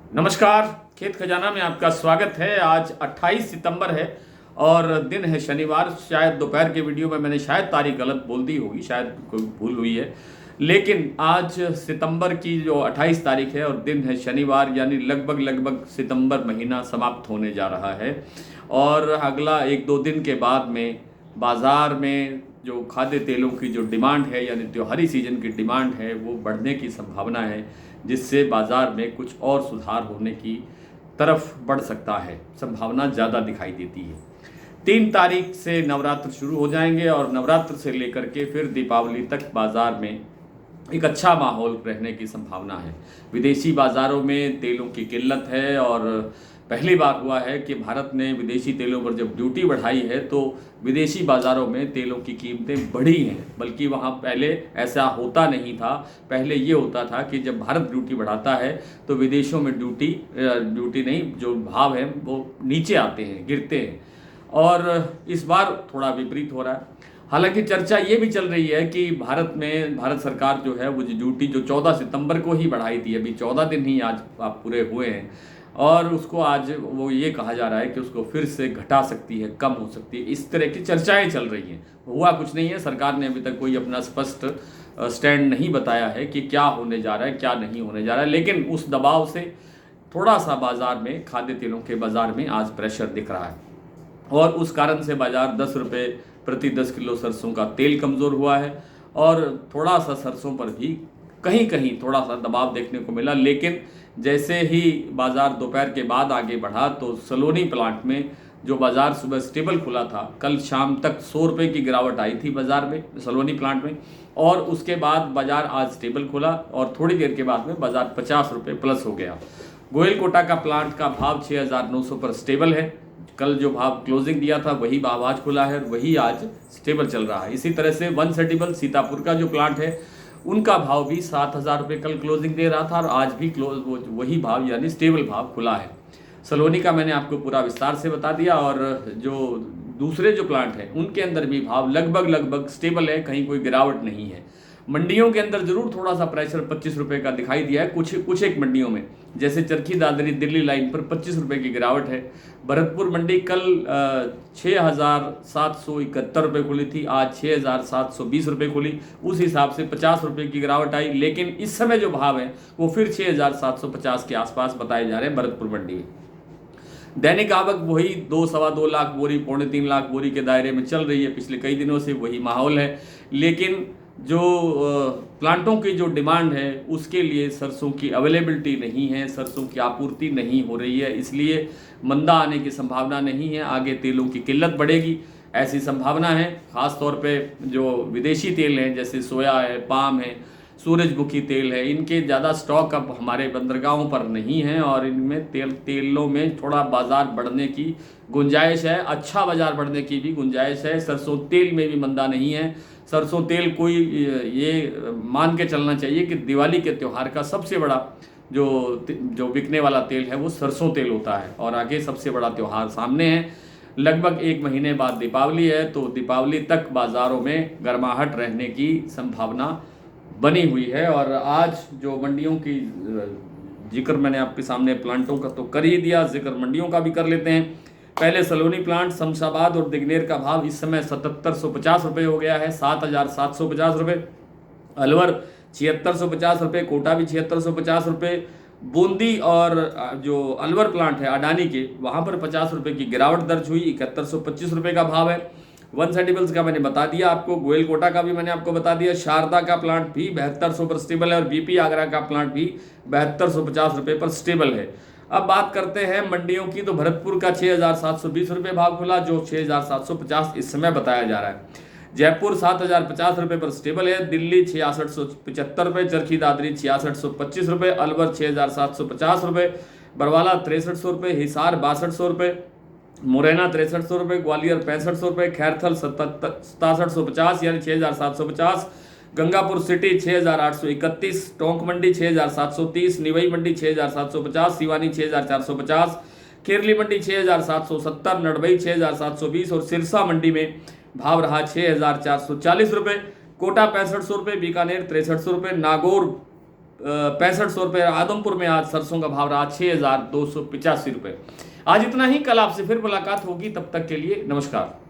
नमस्कार। खेत खजाना में आपका स्वागत है। आज 28 सितंबर है और दिन है शनिवार। शायद दोपहर के वीडियो में मैंने शायद तारीख गलत बोल दी होगी, शायद कोई भूल हुई है, लेकिन आज सितंबर की जो 28 तारीख है और दिन है शनिवार, यानी लगभग सितंबर महीना समाप्त होने जा रहा है। और अगला एक दो दिन के बाद में बाज़ार में जो खाद्य तेलों की जो डिमांड है, यानी त्योहारी सीजन की डिमांड है, वो बढ़ने की संभावना है, जिससे बाज़ार में कुछ और सुधार होने की तरफ बढ़ सकता है। संभावना ज़्यादा दिखाई देती है। 3 तारीख से नवरात्र शुरू हो जाएंगे और नवरात्र से लेकर के फिर दीपावली तक बाज़ार में एक अच्छा माहौल रहने की संभावना है। विदेशी बाज़ारों में तेलों की किल्लत है और पहली बार हुआ है कि भारत ने विदेशी तेलों पर जब ड्यूटी बढ़ाई है तो विदेशी बाज़ारों में तेलों की कीमतें बढ़ी हैं, बल्कि वहाँ पहले ऐसा होता नहीं था। पहले ये होता था कि जब भारत ड्यूटी बढ़ाता है तो विदेशों में ड्यूटी नहीं, जो भाव है वो नीचे आते हैं, गिरते हैं। और इस बार थोड़ा विपरीत हो रहा है। हालांकि चर्चा ये भी चल रही है कि भारत सरकार जो है वो ड्यूटी जो 14 सितंबर को ही बढ़ाई थी, अभी 14 दिन ही आज आप पूरे हुए हैं, और उसको आज वो ये कहा जा रहा है कि उसको फिर से घटा सकती है, कम हो सकती है। इस तरह की चर्चाएं चल रही हैं। हुआ कुछ नहीं है। सरकार ने अभी तक कोई अपना स्पष्ट स्टैंड नहीं बताया है कि क्या होने जा रहा है, क्या नहीं होने जा रहा है, लेकिन उस दबाव से थोड़ा सा बाज़ार में, खाद्य तेलों के बाज़ार में आज प्रेशर दिख रहा है और उस कारण से बाज़ार 10 रुपये प्रति 10 किलो सरसों का तेल कमज़ोर हुआ है और थोड़ा सा सरसों पर भी कहीं कहीं थोड़ा सा दबाव देखने को मिला। लेकिन जैसे ही बाज़ार दोपहर के बाद आगे बढ़ा तो सलोनी प्लांट में जो बाज़ार सुबह स्टेबल खुला था, कल शाम तक 100 रुपये की गिरावट आई थी बाज़ार में, सलोनी प्लांट में, और उसके बाद बाज़ार आज स्टेबल खुला और थोड़ी देर के बाद में बाज़ार 50 रुपये प्लस हो गया। गोयल का प्लांट का भाव 6,900 पर स्टेबल है। कल जो भाव क्लोजिंग दिया था वही भाव आज खुला है और वही आज स्टेबल चल रहा है। इसी तरह से वन सेटिबल सीतापुर का जो प्लांट है उनका भाव भी 7,000 रुपये कल क्लोजिंग दे रहा था और आज भी वही भाव यानी स्टेबल भाव खुला है। सलोनी का मैंने आपको पूरा विस्तार से बता दिया और जो दूसरे जो प्लांट हैं उनके अंदर भी भाव लगभग स्टेबल है, कहीं कोई गिरावट नहीं है। मंडियों के अंदर जरूर थोड़ा सा प्रेशर 25 रुपये का दिखाई दिया है कुछ एक मंडियों में, जैसे चरखी दादरी दिल्ली लाइन पर 25 रुपये की गिरावट है। भरतपुर मंडी कल 6,771 रुपये खुली थी, आज 6,720 रुपये खुली, उस हिसाब से 50 रुपये की गिरावट आई। लेकिन इस समय जो भाव है वो फिर 6,750 के आसपास बताए जा रहे हैं भरतपुर मंडी में। दैनिक आवक वही 2-2.25 लाख बोरी, 2.25 लाख बोरी के दायरे में चल रही है। पिछले कई दिनों से वही माहौल है, लेकिन जो प्लांटों की जो डिमांड है उसके लिए सरसों की अवेलेबिलिटी नहीं है, सरसों की आपूर्ति नहीं हो रही है, इसलिए मंदा आने की संभावना नहीं है। आगे तेलों की किल्लत बढ़ेगी ऐसी संभावना है। ख़ास तौर पे जो विदेशी तेल हैं जैसे सोया है, पाम है, सूरजमुखी तेल है, इनके ज़्यादा स्टॉक अब हमारे बंदरगाहों पर नहीं है और इनमें तेलों में थोड़ा बाज़ार बढ़ने की गुंजाइश है, अच्छा बाज़ार बढ़ने की भी गुंजाइश है। सरसों तेल में भी मंदा नहीं है। सरसों तेल कोई ये मान के चलना चाहिए कि दिवाली के त्यौहार का सबसे बड़ा जो बिकने वाला तेल है वो सरसों तेल होता है और आगे सबसे बड़ा त्यौहार सामने है। लगभग 1 महीने बाद दीपावली है, तो दीपावली तक बाज़ारों में गर्माहट रहने की संभावना बनी हुई है। और आज जो मंडियों की जिक्र मैंने आपके सामने प्लांटों का तो कर ही दिया, जिक्र मंडियों का भी कर लेते हैं। पहले सलोनी प्लांट, शमशाबाद और दिग्नेर का भाव इस समय 7,750 रुपये हो गया है, 7,750 रुपये। अलवर 7,650 रुपये, कोटा भी 7,650 रुपये। बूंदी और जो अलवर प्लांट है अडानी के, वहाँ पर 50 रुपये की गिरावट दर्ज हुई, 7,125 रुपये का भाव है। वन सेटिबल्स का मैंने बता दिया आपको, गोयल का भी मैंने आपको बता दिया। शारदा का प्लांट भी 7200 पर स्टेबल है और बीपी आगरा का प्लांट भी 7250 रुपये पर स्टेबल है। अब बात करते हैं मंडियों की, तो भरतपुर का 6,720 रुपये भाव खुला, जो 6,750 इस समय बताया जा रहा है। जयपुर 7,050 रुपये पर स्टेबल है। दिल्ली 6,675 रुपये, चरखी दादरी 6,625 रुपये, अलवर 6,750 रुपये, बरवाला 6,300 रुपये, हिसार 6,200 रुपये, मुरैना 6,300 रुपये, ग्वालियर 6,500 रुपये, खैरथल 6,750 यानी 6,750, गंगापुर सिटी 6,831, टोंक मंडी 6,730, निवई मंडी 6,750, सिवानी 6,450, केरली मंडी 6,770, नड़बई 6,720 और सिरसा मंडी में भाव रहा 6,440 रुपये। कोटा 6,500 रुपये, बीकानेर 6,300 रुपये, नागौर ₹6500। आदमपुर में आज सरसों का भाव रहा 6285 रुपये। आज इतना ही, कल आपसे फिर मुलाकात होगी, तब तक के लिए नमस्कार।